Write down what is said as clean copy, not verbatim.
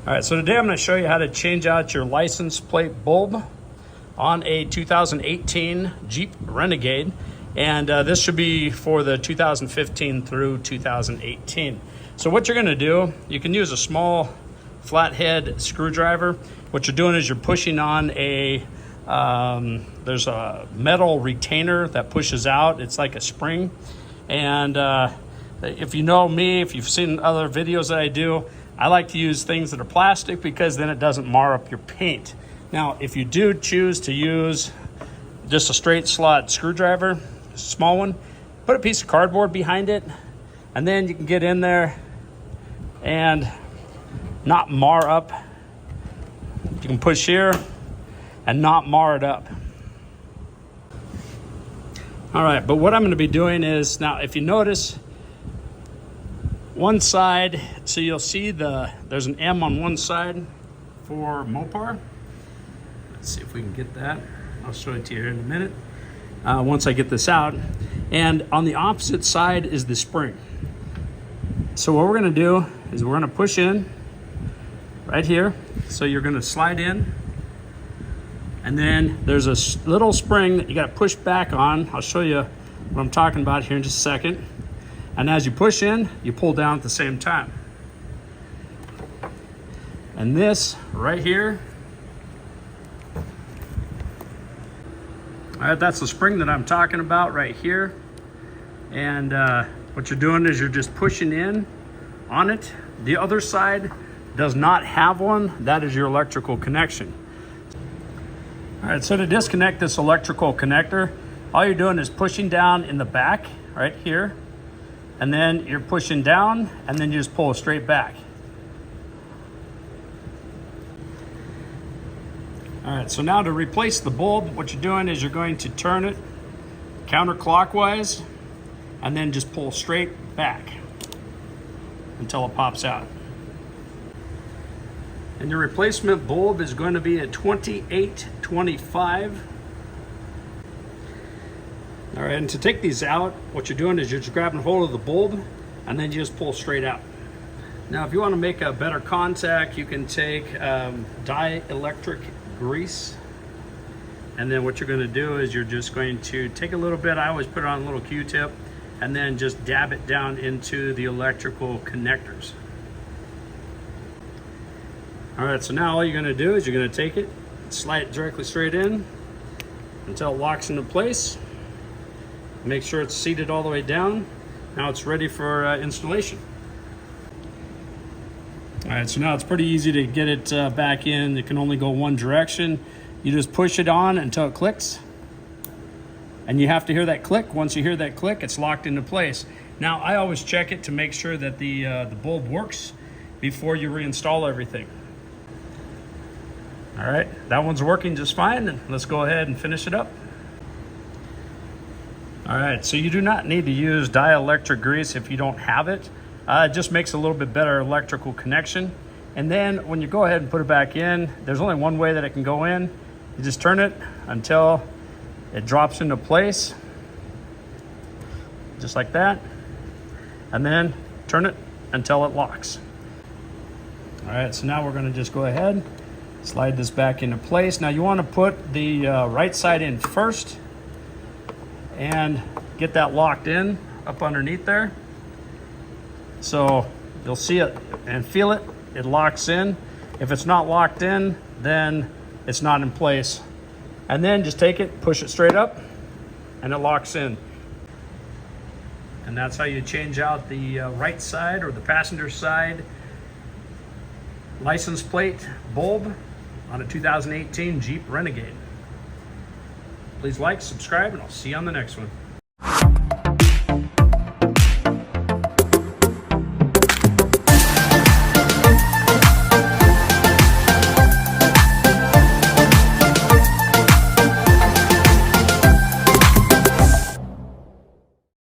All right, so today I'm going to show you how to change out your license plate bulb on a 2018 Jeep Renegade. And this should be for the 2015 through 2018. So what you're going to do, you can use a small flathead screwdriver. What you're doing is you're pushing on a, there's a metal retainer that pushes out. It's like a spring. And if you know me, if you've seen other videos that I do, I like to use things that are plastic because then it doesn't mar up your paint. Now, if you do choose to use just a straight slot screwdriver, a small one, put a piece of cardboard behind it, and then you can get in there and not mar up. You can push here and not mar it up. All right, but what I'm going to be doing is, now if you notice, one side, so you'll see there's an M on one side for Mopar. Let's see if we can get that. I'll show it to you here in a minute, once I get this out. And on the opposite side is the spring. So what we're gonna do is we're gonna push in right here. So you're gonna slide in, and then there's a little spring that you gotta push back on. I'll show you what I'm talking about here in just a second. And as you push in, you pull down at the same time. And this right here, all right, that's the spring that I'm talking about right here. And what you're doing is you're just pushing in on it. The other side does not have one. That is your electrical connection. All right, so to disconnect this electrical connector, all you're doing is pushing down in the back right here. And then you're pushing down, and then you just pull straight back. All right, so now to replace the bulb, what you're doing is you're going to turn it counterclockwise, and then just pull straight back until it pops out. And your replacement bulb is going to be a 2825. All right, and to take these out, what you're doing is you're just grabbing hold of the bulb and then you just pull straight out. Now, if you want to make a better contact, you can take dielectric grease. And then what you're going to do is you're just going to take a little bit, I always put it on a little Q-tip, and then just dab it down into the electrical connectors. All right, so now all you're going to do is you're going to take it, slide it directly straight in until it locks into place. Make sure it's seated all the way down. Now it's ready for installation. All right, so now it's pretty easy to get it back in. It can only go one direction. You just push it on until it clicks. And you have to hear that click. Once you hear that click, it's locked into place. Now, I always check it to make sure that the bulb works before you reinstall everything. All right, that one's working just fine. And let's go ahead and finish it up. All right, so you do not need to use dielectric grease if you don't have it. It just makes a little bit better electrical connection. And then when you go ahead and put it back in, there's only one way that it can go in. You just turn it until it drops into place, just like that. And then turn it until it locks. All right, so now we're gonna just go ahead, slide this back into place. Now you wanna put the right side in first, and get that locked in up underneath there. So you'll see it and feel it, it locks in. If it's not locked in, then it's not in place. And then just take it, push it straight up, and it locks in. And that's how you change out the right side or the passenger side license plate bulb on a 2018 Jeep Renegade. Please like, subscribe, and I'll see you on the next one.